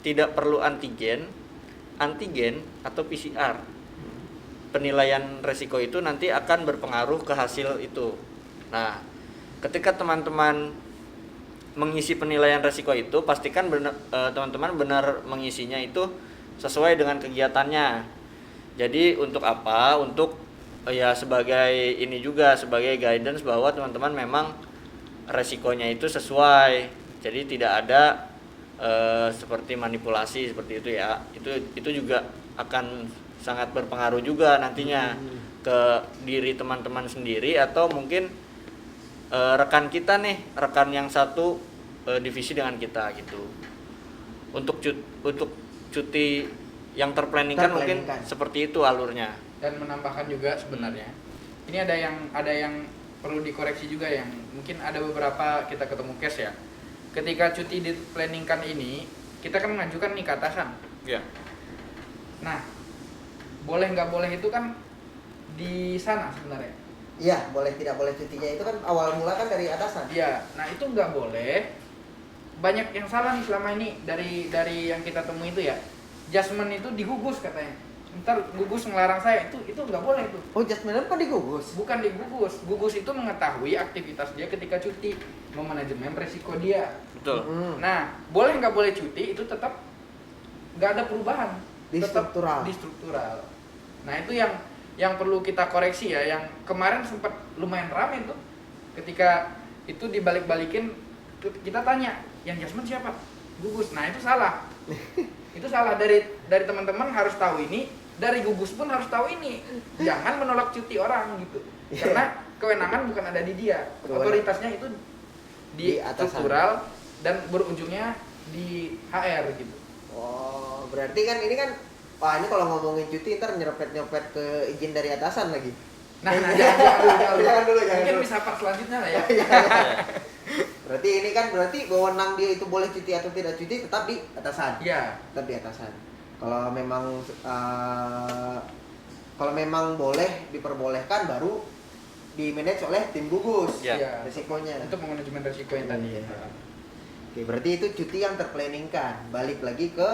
tidak perlu antigen atau PCR. Penilaian resiko itu nanti akan berpengaruh ke hasil itu. Nah, ketika teman-teman mengisi penilaian resiko itu, pastikan teman-teman benar mengisinya itu sesuai dengan kegiatannya. Jadi untuk apa? Untuk ya sebagai ini juga sebagai guidance bahwa teman-teman memang resikonya itu sesuai. Jadi tidak ada seperti manipulasi seperti itu ya. Itu juga akan sangat berpengaruh juga nantinya ke diri teman-teman sendiri atau mungkin rekan kita nih, rekan yang satu divisi dengan kita gitu. Untuk cuti yang terplanningkan mungkin seperti itu alurnya. Dan menambahkan juga sebenarnya ini ada yang perlu dikoreksi juga, yang mungkin ada beberapa kita ketemu case ya. Ketika cuti diplanningkan ini, kita kan mengajukan nih ke atasan. Ya. Nah, boleh nggak boleh itu kan di sana sebenarnya. Iya, boleh tidak boleh cutinya itu kan awal mula kan dari atasan. Iya, nah itu nggak boleh. Banyak yang salah nih selama ini dari yang kita temui itu ya. Jasmine itu digugus katanya. Ntar gugus ngelarang saya, itu nggak boleh tuh. Oh, Jasmine kan digugus? Bukan digugus. Gugus itu mengetahui aktivitas dia ketika cuti, memanajemen resiko dia. Betul. Nah, boleh nggak boleh cuti itu tetap nggak ada perubahan. Di Tetap struktural. di struktural. Nah, itu yang perlu kita koreksi ya. Yang kemarin sempat lumayan ramai tuh ketika itu dibalik-balikin, kita tanya yang Jasmine siapa? Gugus. Nah, itu salah. Itu salah. Dari teman-teman harus tahu ini, dari gugus pun harus tahu ini. Jangan menolak cuti orang gitu. Karena kewenangan bukan ada di dia. Otoritasnya itu di struktural dan berujungnya di HR gitu. Oh, berarti kan ini kan, wah ini kalau ngomongin cuti ntar nyerempet ke izin dari atasan lagi. Nah, jangan dulu. Mungkin dulu. bisa part selanjutnya lah ya. Berarti ini kan berarti wewenang dia itu boleh cuti atau tidak cuti tetap di atasan. Iya. Tetap di atasan. Kalau memang boleh diperbolehkan baru di manage oleh tim gugus. Ya. Risikonya. Untuk manajemen risiko yang tadi. Iya. Oke, berarti itu cuti yang terplanningkan. Balik lagi ke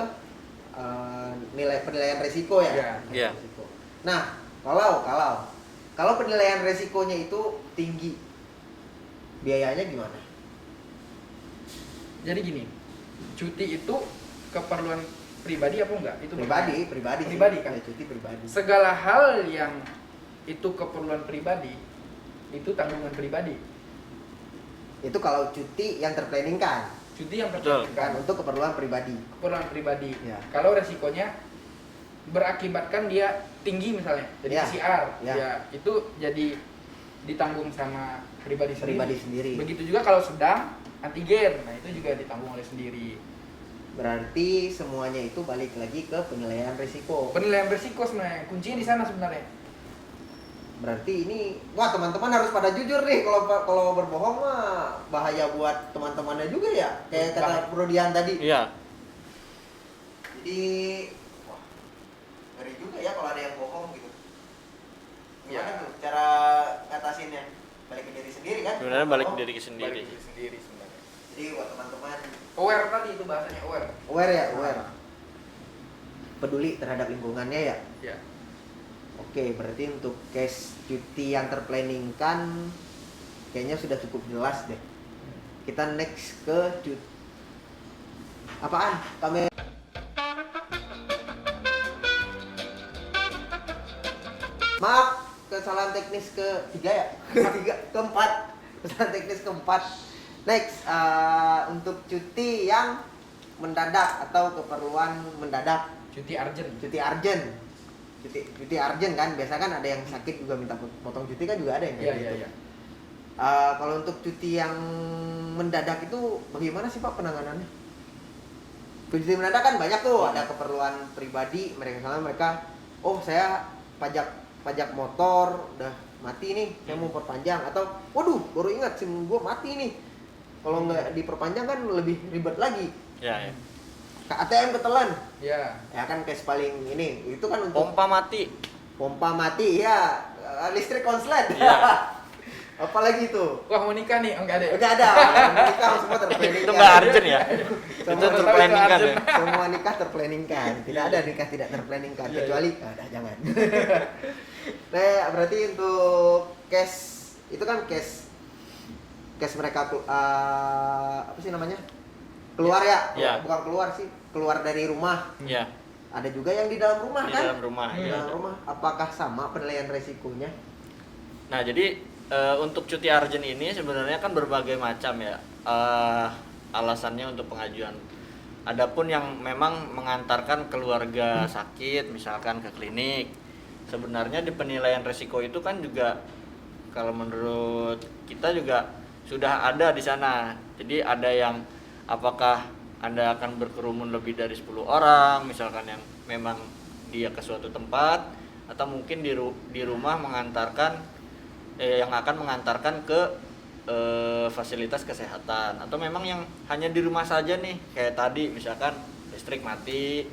penilaian risiko ya. Iya. Risiko. Nah, kalau penilaian risikonya itu tinggi, biayanya gimana? Jadi gini, cuti itu keperluan pribadi apa enggak? Itu Pribadi sih. kan. Ya, cuti pribadi. Segala hal yang itu keperluan pribadi, itu tanggungan pribadi. Itu kalau cuti yang terplanningkan Cuti yang Betul. kan tertentukan untuk keperluan pribadi. keperluan pribadi. Ya. Kalau resikonya berakibatkan dia tinggi misalnya, jadi Ya. PCR, Ya. ya itu jadi ditanggung sama pribadi sendiri. Begitu juga kalau sedang antigen, nah itu juga ditanggung oleh sendiri. Berarti semuanya itu balik lagi ke penilaian risiko. Penilaian risiko sebenarnya kuncinya di sana sebenarnya. Berarti ini, wah teman-teman harus pada jujur nih, kalau berbohong mah bahaya buat teman-temannya juga ya. Kayak kata Bro Dian tadi. Iya. Jadi, wah, ngeri juga ya kalau ada yang bohong gitu. Gimana Ya. tuh cara ngatasinnya? Balik ke diri sendiri kan? Sebenarnya balik ke Bohong. diri sendiri. Balik diri sendiri sebenarnya. Jadi buat teman-teman Aware tadi itu bahasanya aware. aware. Peduli terhadap lingkungannya ya. Ya. Oke, berarti untuk case cuti yang terplanningkan kayaknya sudah cukup jelas deh. Kita next ke cuti. Apaan? Kamera. Maaf, kesalahan teknis ketiga ya? Keempat. Kesalahan teknis keempat. Next, untuk cuti yang mendadak atau keperluan mendadak. Cuti urgent. Cuti urgent. Cuti urgent kan, biasa kan ada yang sakit juga minta potong cuti kan juga ada yang kayak gitu. Iya. Kalau untuk cuti yang mendadak itu bagaimana sih Pak penanganannya? Cuti mendadak kan banyak tuh, ada keperluan pribadi, mereka oh saya pajak motor udah mati nih, saya mau perpanjang, atau waduh baru ingat SIM gua mati nih. Kalau nggak diperpanjang kan lebih ribet lagi. Ya. ATM ketelan. Ya. Ya kan case paling ini itu kan untuk Pompa mati. pompa mati ya, listrik konslet. Iya. Apalagi itu? Wah mau nikah nih, enggak ada. Enggak ada. Nikah semua terplanning. Itu nggak urgent ya? Semua Itu terplanning kan ya? Semua nikah terplanningkan. Tidak ada nikah tidak terplanningkan Iya, kecuali jangan. Nah, berarti untuk case itu kan case mereka apa sih namanya? Keluar ya? Iya. Bukan keluar sih, keluar dari rumah. Iya, Ada juga yang di dalam rumah di kan? dalam rumah. Di Iya. dalam rumah. Apakah sama penilaian resikonya? Nah, jadi untuk cuti urgent ini sebenarnya kan berbagai macam ya alasannya untuk pengajuan. Adapun yang memang mengantarkan keluarga sakit, misalkan ke klinik, sebenarnya di penilaian resiko itu kan juga kalau menurut kita juga sudah ada di sana. Jadi ada yang apakah Anda akan berkerumun lebih dari 10 orang, misalkan yang memang dia ke suatu tempat, atau mungkin di rumah mengantarkan yang akan mengantarkan ke fasilitas kesehatan, atau memang yang hanya di rumah saja nih, kayak tadi misalkan listrik mati,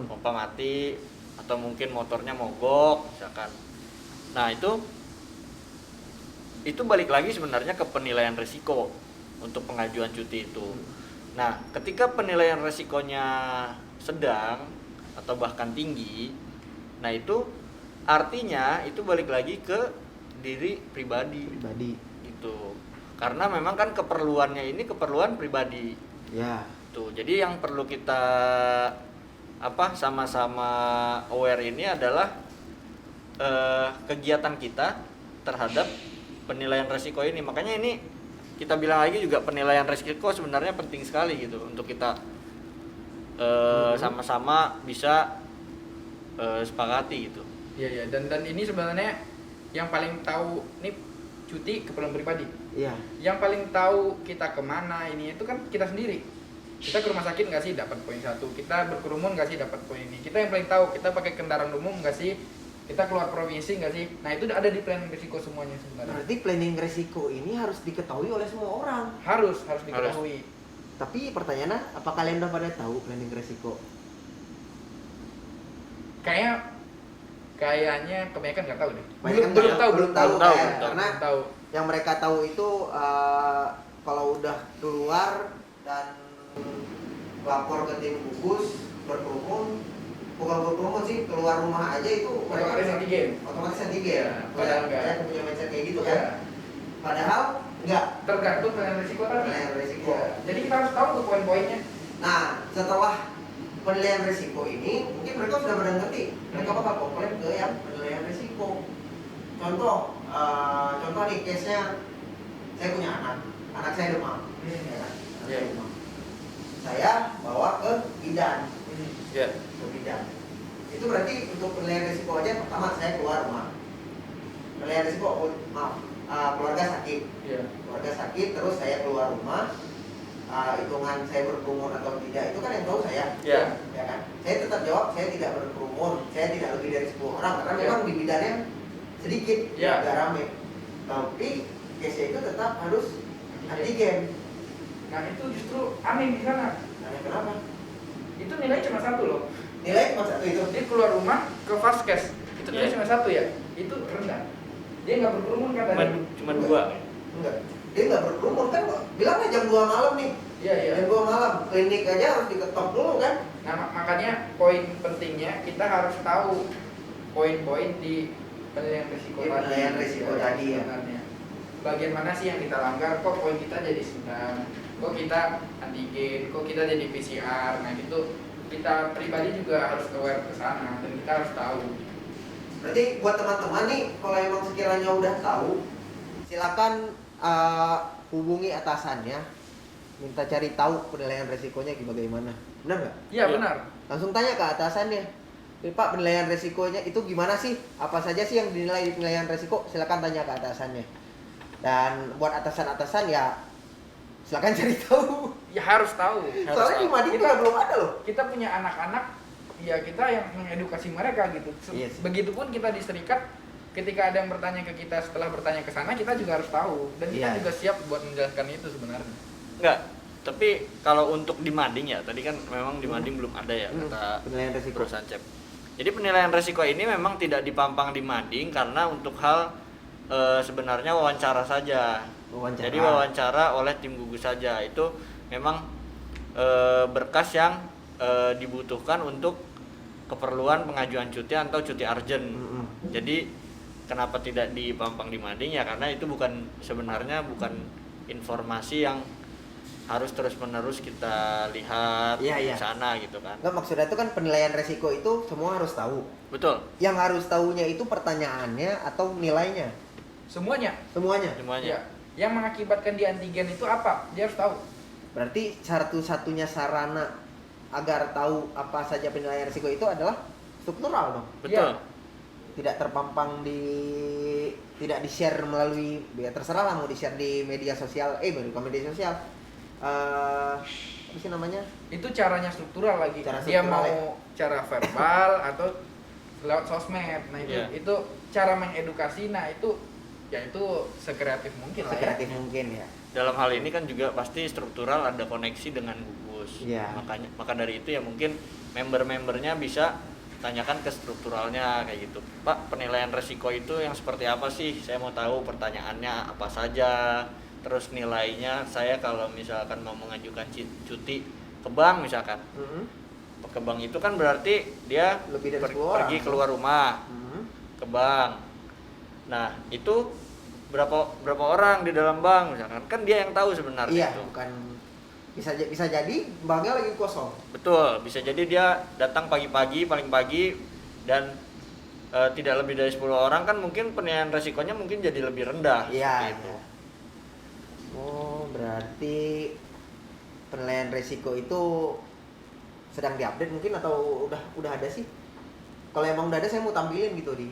pompa mati, atau mungkin motornya mogok misalkan. Nah, itu balik lagi sebenarnya ke penilaian risiko untuk pengajuan cuti itu. Nah, ketika penilaian risikonya sedang atau bahkan tinggi, nah itu artinya itu balik lagi ke diri pribadi itu, karena memang kan keperluannya ini keperluan pribadi Ya. tuh. Jadi yang perlu kita sama-sama aware ini adalah kegiatan kita terhadap penilaian resiko ini. Makanya ini kita bilang lagi juga penilaian resiko sebenarnya penting sekali gitu untuk kita sama-sama bisa sepakati gitu. Iya, dan ini sebenarnya yang paling tahu nih cuti keperluan pribadi. Iya. Yang paling tahu kita kemana ini itu kan kita sendiri. Kita ke rumah sakit nggak sih dapat poin 1, kita berkerumun nggak sih dapat poin ini. Kita yang paling tahu kita pakai kendaraan umum nggak sih, kita keluar provinsi nggak sih. Nah itu ada di planning risiko semuanya sebenarnya. Berarti planning resiko ini harus diketahui oleh semua orang. Harus diketahui. Tapi pertanyaannya, apa kalian udah pada tahu planning resiko? Kayaknya kebanyakan nggak tahu deh. Kebanyakan Belum nggak- tahu. karena Belum tahu. yang mereka tahu itu kalau udah keluar dan lapor ke tim gugus bukan berkerumun sih, keluar rumah aja itu Otomatis antigen. otomatis antigen. Ya, padahal enggak. Banyak yang punya mindset kayak gitu Ya. kan. Padahal enggak. Tergantung dengan risiko tadi. Penilaian risiko. Ya. Jadi kita harus tahu tuh poin-poinnya. Nah, setelah penilaian risiko ini, mungkin mereka sudah pada ngerti. Mereka bakal komplain ke yang penilaian risiko. Contoh nih case-nya, saya punya anak saya demam. Ya kan? Anak saya demam. Saya bawa ke bidan. Ya. Ke bidan. Itu berarti untuk penilaian risiko aja pertama saya keluar rumah. Penilaian risiko, keluarga sakit. Iya. Keluarga sakit, terus saya keluar rumah. Hitungan saya berkerumun atau tidak itu kan yang tahu saya. Ya. Ya kan? Saya tetap jawab saya tidak berkerumun, saya tidak lebih dari 10 orang karena Ya. memang di bidannya sedikit, Ya. nggak rame. Tapi case itu tetap harus antigen. Nah itu justru aneh di sana. Nah, kenapa? Itu nilai cuma 1 loh. Nilai cuma 1 itu. Dia keluar rumah ke Vaskes, itu nilai Iya. cuma 1 ya. Itu rendah. Dia nggak berkerumun katanya. Cuma 2. Enggak. Dia nggak berkerumun kan? Bilangnya jam 2 malam nih. Iya. Jam 2 malam klinik aja harus diketok dulu kan? Nah makanya poin pentingnya kita harus tahu poin-poin di penilaian risiko Di penilaian risiko tadi ya. sebenarnya. Bagian mana sih yang kita langgar? Kok poin kita jadi sedang? Kok kita antigen? Kok kita jadi PCR? Nah itu kita pribadi juga harus aware ke sana dan kita harus tahu. Berarti buat teman-teman nih, kalau emang sekiranya udah tahu, silakan hubungi atasannya, minta cari tahu penilaian resikonya bagaimana. Benar nggak? Iya Iya. benar. Langsung tanya ke atasannya. Pak, penilaian resikonya itu gimana sih? Apa saja sih yang dinilai di penilaian resiko? Silakan tanya ke atasannya. Dan buat atasan-atasan ya silakan cari tahu. Ya harus tahu. Soalnya di Mading Kita- juga belum ada loh. Kita punya anak-anak, ya kita yang mengedukasi mereka gitu. Iya sih. Begitupun kita di serikat, ketika ada yang bertanya ke kita setelah bertanya ke sana, kita juga harus tahu dan kita Iya. juga siap buat menjelaskan itu sebenarnya. Enggak. Tapi kalau untuk di Mading ya, tadi kan memang di Mading belum ada ya kata Penilaian resiko. perusahaan CEP. Jadi penilaian resiko ini memang tidak dipampang di Mading karena untuk hal sebenarnya wawancara saja. Wawancara. Jadi wawancara oleh tim gugus saja. Itu memang berkas yang dibutuhkan untuk keperluan pengajuan cuti atau cuti urgent. Jadi kenapa tidak dipampang di mading ya, karena itu sebenarnya bukan informasi yang harus terus-menerus kita lihat di sana gitu kan. Nggak, maksudnya itu kan penilaian resiko itu semua harus tahu. Betul. Yang harus tahunya itu pertanyaannya atau nilainya? Semuanya. Semuanya. Ya. Yang mengakibatkan di antigen itu apa? Dia harus tahu. Berarti satu-satunya sarana agar tahu apa saja penilaian risiko itu adalah struktural dong. Betul. Ya. Tidak terpampang tidak di-share melalui, ya terserah lah mau di-share di media sosial, bukan media sosial. Apa sih namanya? Itu caranya struktural lagi. Cara Dia struktural mau cara verbal atau lewat sosmed. Nah itu cara mengedukasi. Nah itu sekreatif mungkin lah ya. Sekreatif mungkin ya. Dalam hal ini kan juga pasti struktural ada koneksi dengan gugus. Iya. Maka dari itu ya mungkin member-membernya bisa tanyakan ke strukturalnya kayak gitu. Pak, penilaian resiko itu yang seperti apa sih? Saya mau tahu pertanyaannya apa saja. Terus nilainya saya kalau misalkan mau mengajukan cuti ke bank misalkan. Ke bank itu kan berarti dia Lebih dari 10 orang. pergi keluar rumah ke bank. Nah, itu berapa orang di dalam bank misalkan, kan dia yang tahu sebenarnya. Iya, bukan bisa jadi banknya lagi kosong. Betul, bisa jadi dia datang pagi-pagi, paling pagi, dan tidak lebih dari 10 orang kan mungkin penilaian resikonya mungkin jadi lebih rendah. Iya. Gitu. Oh, berarti penilaian resiko itu sedang diupdate mungkin atau udah ada sih? Kalau emang udah ada, saya mau tampilin gitu di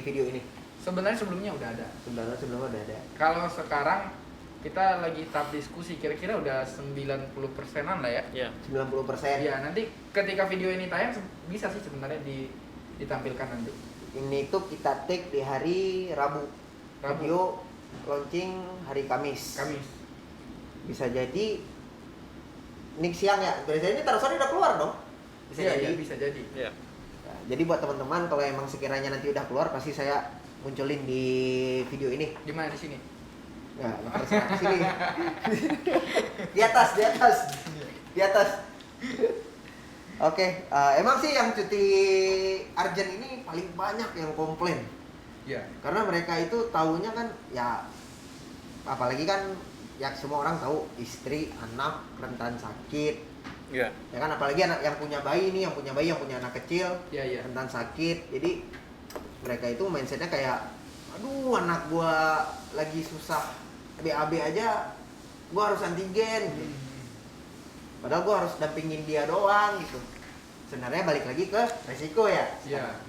video ini. Sebenarnya sebelumnya udah ada. Sebelumnya udah ada. Kalau sekarang kita lagi tahap diskusi, kira-kira udah 90%-an lah ya. Iya. 90%. Iya, nanti ketika video ini tayang bisa sih sebenarnya ditampilkan nanti. Ini tuh kita take di hari Rabu. Video launching hari Kamis. Bisa jadi ini siang ya. Biasanya ini taruh sore udah keluar dong. Bisa jadi. Iya, bisa jadi. Iya. Nah, jadi buat teman-teman kalau emang sekiranya nanti udah keluar pasti saya munculin di video ini. Di mana di sini? Ya, terserah di sini. Di atas. Oke, emang sih yang cuti urgent ini paling banyak yang komplain. Iya. Karena mereka itu taunya kan ya, apalagi kan ya semua orang tahu istri, anak rentan sakit. Iya. Ya kan, apalagi anak yang punya bayi, yang punya anak kecil, Iya. rentan sakit. Jadi mereka itu mindsetnya kayak, aduh anak gua lagi susah BAB aja, gua harus antigen. Padahal gua harus dampingin dia doang gitu. Sebenarnya balik lagi ke resiko ya. Iya.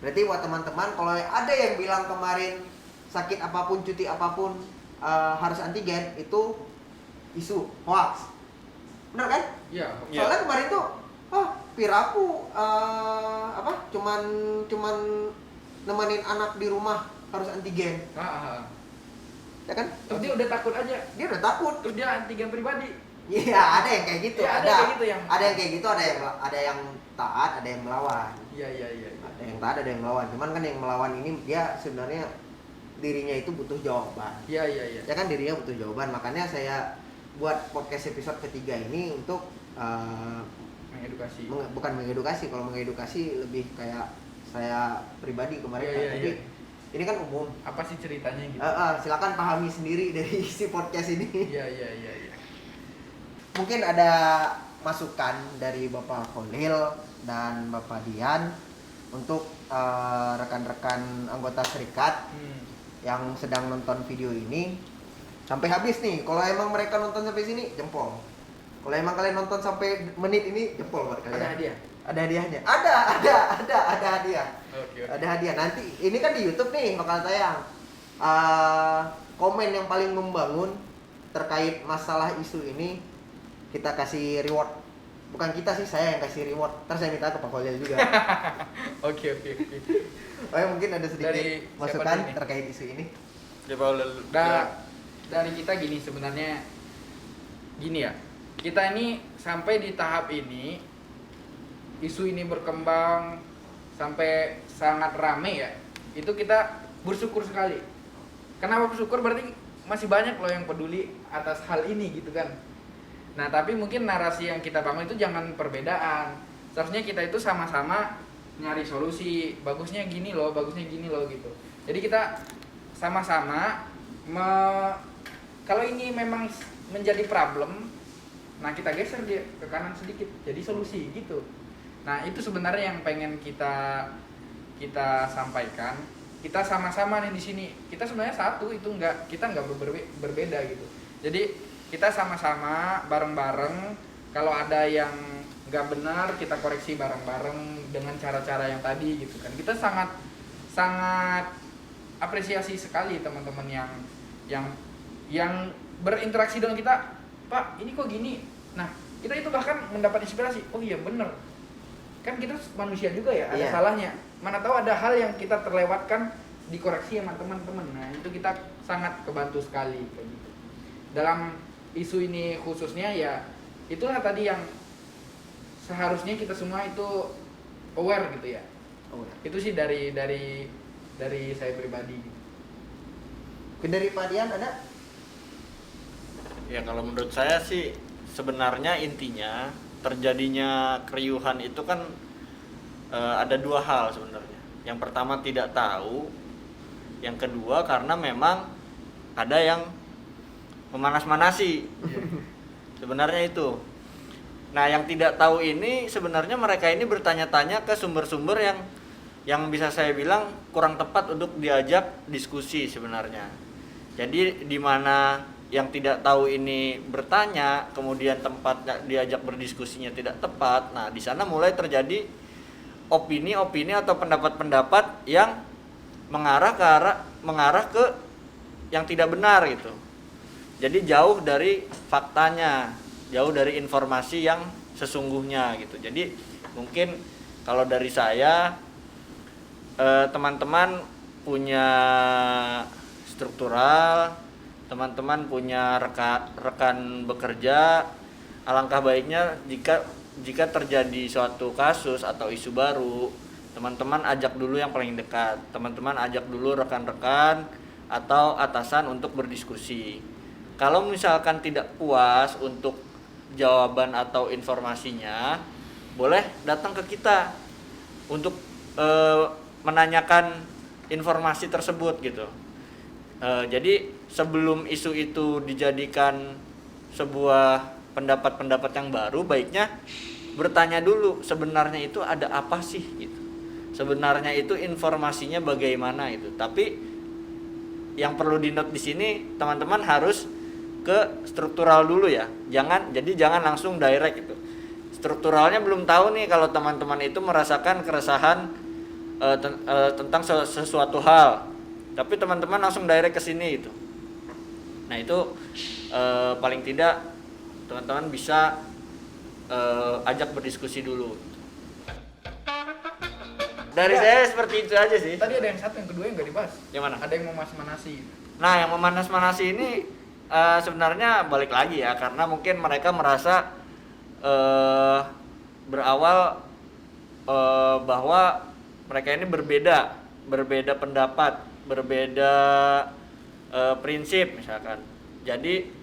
Berarti buat teman-teman kalau ada yang bilang kemarin sakit apapun, cuti apapun harus antigen, itu isu hoax. Benar kan? Iya. Soalnya kemarin tuh piraku cuman nemenin anak di rumah harus antigen. Ya kan? Terus dia udah takut aja. Dia udah takut. Terus dia antigen pribadi. Iya, ada yang kayak gitu. Ya, ada yang kayak gitu yang ada yang kayak gitu, ada yang taat, ada yang melawan. Iya. Ada yang taat, ada yang melawan. Cuman kan yang melawan ini dia sebenarnya dirinya itu butuh jawaban. Iya. Ya kan, dirinya butuh jawaban. Makanya saya buat podcast episode ketiga ini untuk mengedukasi. Bukan mengedukasi, kalau mengedukasi lebih kayak saya pribadi kemarin kan. Tapi ini kan umum. Apa sih ceritanya gitu? Silakan pahami sendiri dari isi podcast ini. Iya. Mungkin ada masukan dari Bapak Kholil dan Bapak Dian untuk rekan-rekan anggota serikat yang sedang nonton video ini sampai habis nih. Kalau emang mereka nonton sampai sini, jempol. Kalau emang kalian nonton sampai menit ini, jempol buat kalian. Ada hadiah? Ada hadiahnya. Ada hadiah. Oke. Ada hadiah. Nanti ini kan di YouTube nih bakal tayang. Komen yang paling membangun terkait masalah isu ini kita kasih reward. Bukan kita sih, saya yang kasih reward. Ntar saya minta ke Pak Kholil juga. Oke. Mungkin ada sedikit Dari masukan siapa terkait isu ini. Dari kita gini sebenarnya, gini ya, kita ini sampai di tahap ini, isu ini berkembang sampai sangat rame ya. itu kita bersyukur sekali. Kenapa bersyukur? Berarti masih banyak loh yang peduli atas hal ini gitu kan. Nah tapi mungkin narasi yang kita bangun itu jangan perbedaan. Seharusnya kita itu sama-sama nyari solusi, bagusnya gini loh gitu. Jadi kita sama-sama kalau ini memang menjadi problem, nah kita geser dia ke kanan sedikit, jadi solusi gitu. Nah itu sebenarnya yang pengen kita sampaikan. Kita sama-sama nih di sini. Kita sebenarnya satu, itu kita nggak berbeda gitu. Jadi kita sama-sama bareng-bareng. Kalau ada yang nggak benar kita koreksi bareng-bareng dengan cara-cara yang tadi gitu kan. Kita sangat apresiasi sekali teman-teman yang berinteraksi dengan kita. Pak, ini kok gini? Nah, kita itu bahkan mendapat inspirasi. Oh iya bener. Kan kita manusia juga ya, ada salahnya. Mana tahu ada hal yang kita terlewatkan, dikoreksi sama teman-teman. Nah, itu kita sangat kebantu sekali kayak gitu. Dalam isu ini khususnya ya itulah tadi yang seharusnya kita semua itu aware gitu ya. Itu sih dari saya pribadi. Dari Pak Dian ada? Ya kalau menurut saya sih sebenarnya intinya terjadinya keriuhan itu kan ada dua hal sebenarnya. Yang pertama tidak tahu, yang kedua karena memang ada yang memanas-manasi. Sebenarnya itu. Nah, yang tidak tahu ini sebenarnya mereka ini bertanya-tanya ke sumber-sumber yang bisa saya bilang kurang tepat untuk diajak diskusi sebenarnya. Jadi di mana yang tidak tahu ini bertanya, kemudian tempat diajak berdiskusinya tidak tepat. Nah, di sana mulai terjadi opini-opini atau pendapat-pendapat yang mengarah ke yang tidak benar gitu. Jadi jauh dari faktanya, jauh dari informasi yang sesungguhnya gitu. Jadi mungkin kalau dari saya teman-teman punya struktural, teman-teman punya rekan bekerja, alangkah baiknya jika terjadi suatu kasus atau isu baru, teman-teman ajak dulu yang paling dekat, teman-teman ajak dulu rekan-rekan atau atasan untuk berdiskusi. Kalau misalkan tidak puas untuk jawaban atau informasinya, boleh datang ke kita untuk menanyakan informasi tersebut gitu. Jadi sebelum isu itu dijadikan sebuah pendapat-pendapat yang baru, baiknya bertanya dulu sebenarnya itu ada apa sih gitu. Sebenarnya itu informasinya bagaimana itu. Tapi yang perlu di-note di sini teman-teman harus ke struktural dulu ya. Jangan langsung direct gitu. Strukturalnya belum tahu nih kalau teman-teman itu merasakan keresahan tentang sesuatu hal. Tapi teman-teman langsung direct ke sini itu. Nah, itu paling tidak teman-teman bisa ajak berdiskusi dulu. Dari saya seperti itu aja sih. Tadi ada yang satu, yang kedua yang nggak dibahas. Yang mana? Ada yang memanas-manasi. Nah, yang memanas-manasi ini sebenarnya balik lagi ya, karena mungkin mereka merasa berawal bahwa mereka ini berbeda pendapat, berbeda prinsip misalkan. Jadi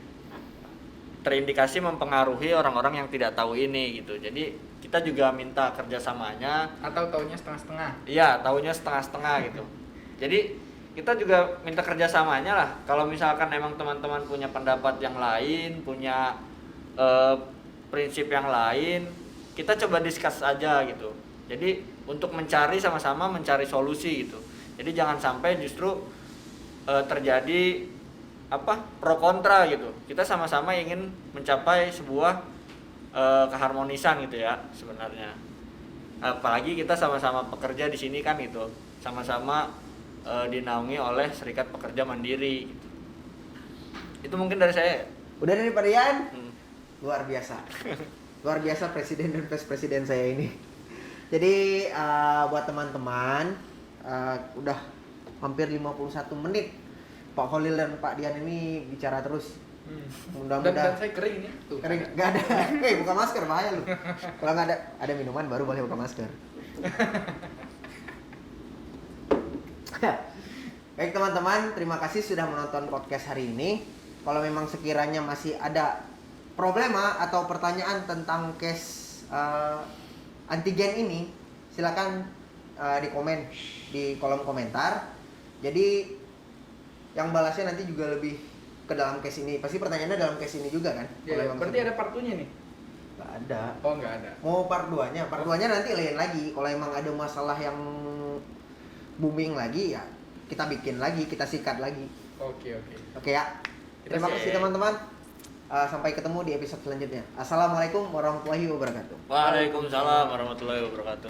terindikasi mempengaruhi orang-orang yang tidak tahu ini gitu. Jadi kita juga minta kerjasamanya. Atau taunya setengah-setengah. Iya, taunya setengah-setengah gitu. Jadi kita juga minta kerjasamanya lah. Kalau misalkan emang teman-teman punya pendapat yang lain, punya prinsip yang lain, kita coba discuss aja gitu. Jadi untuk sama-sama mencari solusi gitu. Jadi jangan sampai justru terjadi pro kontra gitu. Kita sama-sama ingin mencapai sebuah keharmonisan gitu ya sebenarnya. Apalagi kita sama-sama pekerja di sini kan gitu. Sama-sama dinaungi oleh Serikat Pekerja Mandiri gitu. Itu mungkin dari saya. Udah dari Pak Dian? Luar biasa. Luar biasa presiden dan vice presiden saya ini. Jadi buat teman-teman udah hampir 51 menit Pak Khalil dan Pak Dian ini bicara terus. Mudah-mudahan. Dan saya kering ini. Tuh. Kering, nggak ada. Buka masker bahaya lu. Kalau nggak ada minuman baru boleh buka masker. Baik teman-teman, terima kasih sudah menonton podcast hari ini. Kalau memang sekiranya masih ada problema atau pertanyaan tentang case antigen ini, silakan di komen di kolom komentar. Jadi yang balasnya nanti juga lebih ke dalam case ini. Pasti pertanyaannya dalam case ini juga kan? Kalau Ya, memang berarti ada part 2-nya nih? nggak ada. Oh, nggak ada. Mau part 2-nya? Part 2-nya nanti lain lagi. Kalau emang ada masalah yang booming lagi ya kita bikin lagi, kita sikat lagi. Oke. Oke ya. Terima kasih teman-teman. Sampai ketemu di episode selanjutnya. Assalamualaikum warahmatullahi wabarakatuh. Waalaikumsalam warahmatullahi wabarakatuh.